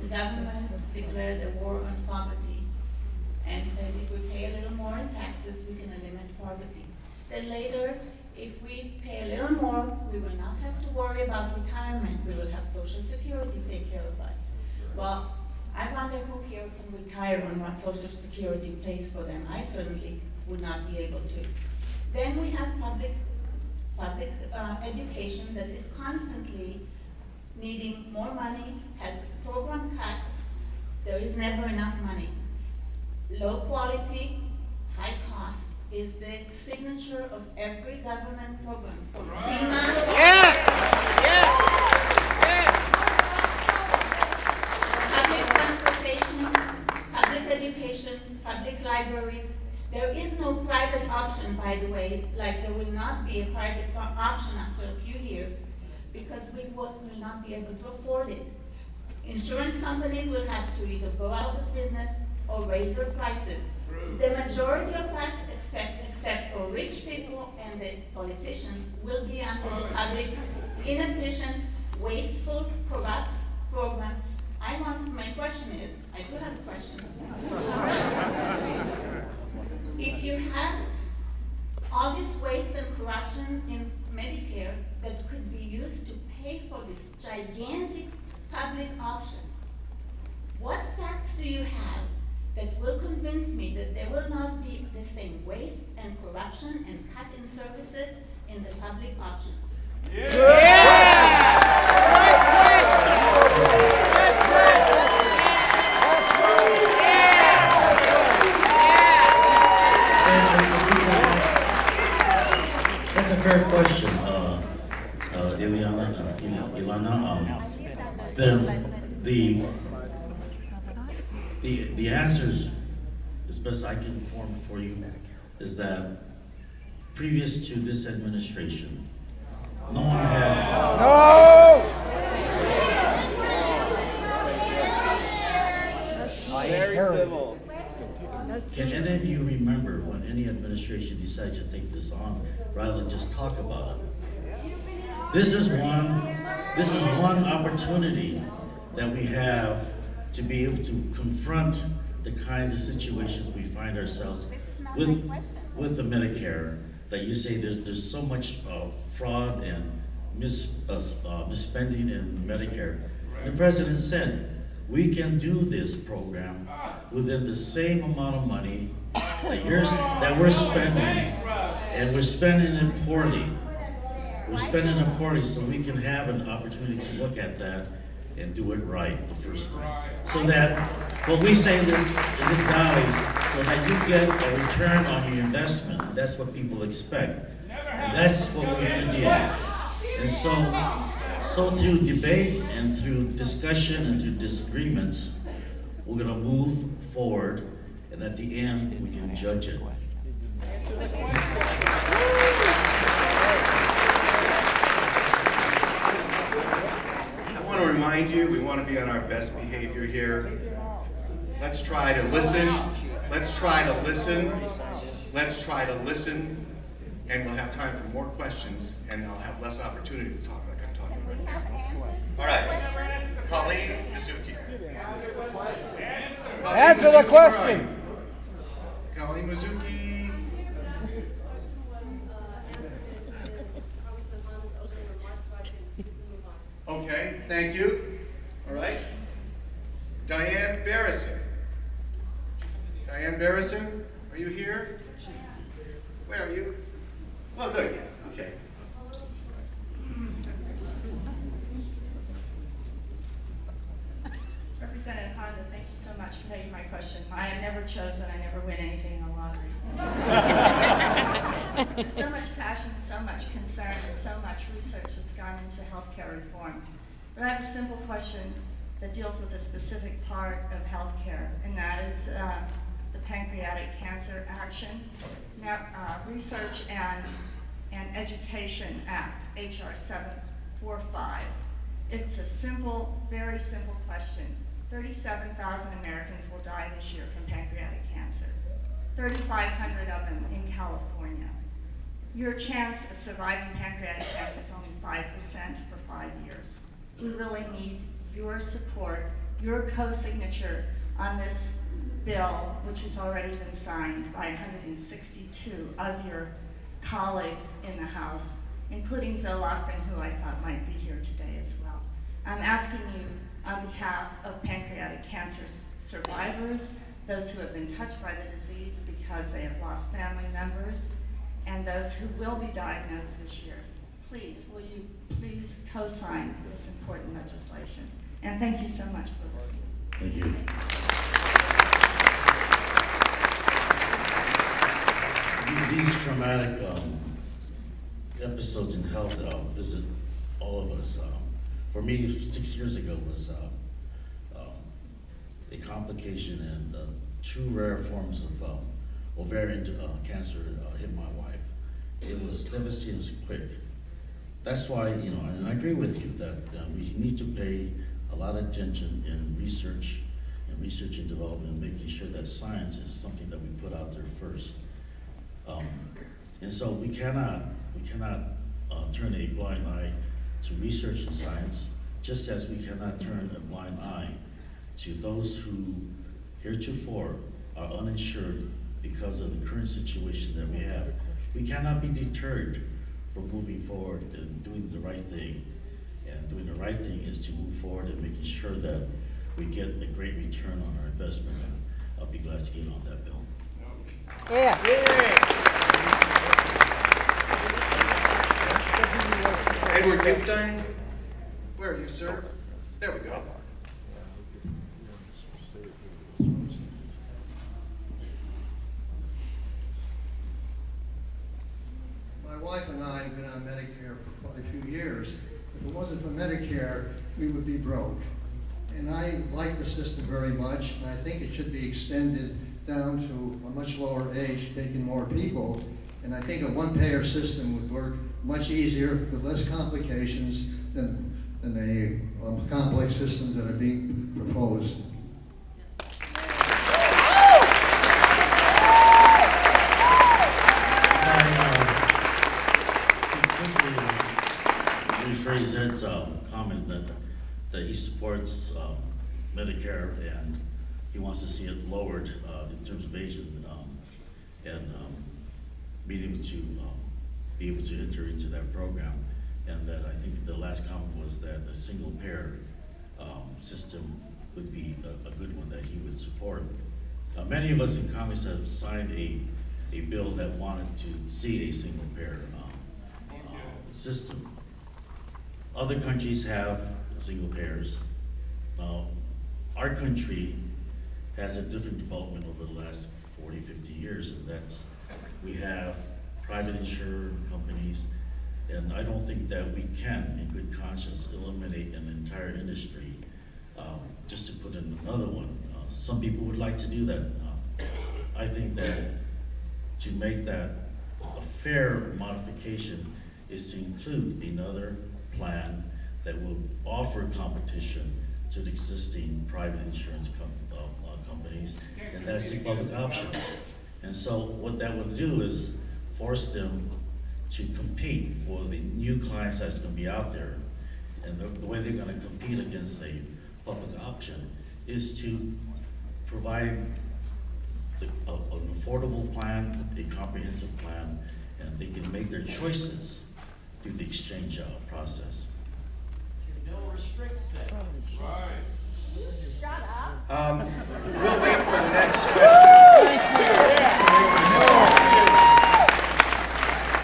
government declared a war on poverty and said if we pay a little more in taxes, we can eliminate poverty. Then later, if we pay a little more, we will not have to worry about retirement. We will have Social Security take care of us. Well, I wonder who here can retire on what Social Security pays for them. I certainly would not be able to. Then we have public education that is constantly needing more money, has program cuts. There is never enough money. Low quality, high cost is the signature of every government program. From FEMA. Yes! Yes! Yes! Public transportation, public education, public libraries. There is no private option, by the way, like there will not be a private option after a few years, because we will not be able to afford it. Insurance companies will have to either go out of business or raise their prices. The majority of us expect, except for rich people and the politicians, will be under the public, inefficient, wasteful, corrupt program. My question is, I do have a question. If you have all this waste and corruption in Medicare that could be used to pay for this gigantic public option, what facts do you have that will convince me that there will not be the same waste and corruption and cut in services in the public option? That's a fair question, Ilana. The answers, as best I can form for you, is that previous to this administration, no one has. No! Very civil. Can any of you remember when any administration decided to take this on rather than just talk about it? This is one opportunity that we have to be able to confront the kinds of situations we find ourselves with the Medicare, that you say that there's so much fraud and misspending in Medicare. The president said, we can do this program within the same amount of money that we're spending, and we're spending it poorly. We're spending it poorly, so we can have an opportunity to look at that and do it right the first time. So that what we say in this valley, so that you get a return on your investment. That's what people expect. And that's what we did. And so through debate and through discussion and through disagreements, we're going to move forward, and at the end we can judge it. I want to remind you, we want to be on our best behavior here. Let's try to listen. Let's try to listen. Let's try to listen. And we'll have time for more questions, and I'll have less opportunity to talk like I'm talking right now. All right. Colleen Mizuki. Answer the question. Colleen Mizuki. Okay, thank you. All right. Diane Barrison. Diane Barrison, are you here? Where are you? Oh, good. Okay. Representative Honda, thank you so much for taking my question. I am never chosen, I never win anything in the lottery. So much passion, so much concern, and so much research has gone into healthcare reform. But I have a simple question that deals with a specific part of healthcare, and that is the Pancreatic Cancer Action, Research and Education Act, HR 745. It's a simple, very simple question. 37,000 Americans will die this year from pancreatic cancer. 3,500 of them in California. Your chance of surviving pancreatic cancer is only 5% for 5 years. We really need your support your co-signature on this bill, which has already been signed by 162 of your colleagues in the House, including Zoe Lockman, who I thought might be here today as well. I'm asking you on behalf of pancreatic cancer survivors, those who have been touched by the disease because they have lost family members, and those who will be diagnosed this year, please, will you please co-sign this important legislation? And thank you so much for listening. Thank you. These traumatic episodes in health visit all of us. For me, 6 years ago was a complication and two rare forms of ovarian cancer hit my wife. It was devastating, it was quick. That's why, and I agree with you that we need to pay a lot of attention in research and development, making sure that science is something that we put out there first. And so we cannot turn a blind eye to research and science, just as we cannot turn a blind eye to those who heretofore are uninsured because of the current situation that we have. We cannot be deterred from moving forward and doing the right thing. And doing the right thing is to move forward and making sure that we get a great return on our investment. And I'll be glad to get on that bill. Yeah. Edward Gipstein, where are you, sir? There we go. My wife and I have been on Medicare for quite a few years. If it wasn't for Medicare, we would be broke. And I like the system very much, and I think it should be extended down to a much lower age, taking more people. And I think a one-payer system would work much easier with less complications than the complex systems that are being proposed. Rephrase Ed's comment that he supports Medicare and he wants to see it lowered in terms of age and being able to be able to enter into that program. And that I think the last comment was that a single payer system would be a good one that he would support. Many of us in Congress have signed a bill that wanted to see a single payer system. Other countries have single payers. Our country has a different development over the last 40, 50 years, and that's, we have private insurance companies, and I don't think that we can, in good conscience, eliminate an entire industry just to put in another one. Some people would like to do that. I think that to make that a fair modification is to include another plan that will offer competition to the existing private insurance companies, and that's the public option. And so what that would do is force them to compete for the new clients that's going to be out there. And the way they're going to compete against a public option is to provide an affordable plan, a comprehensive plan, and they can make their choices through the exchange process. Your bill restricts that. Um,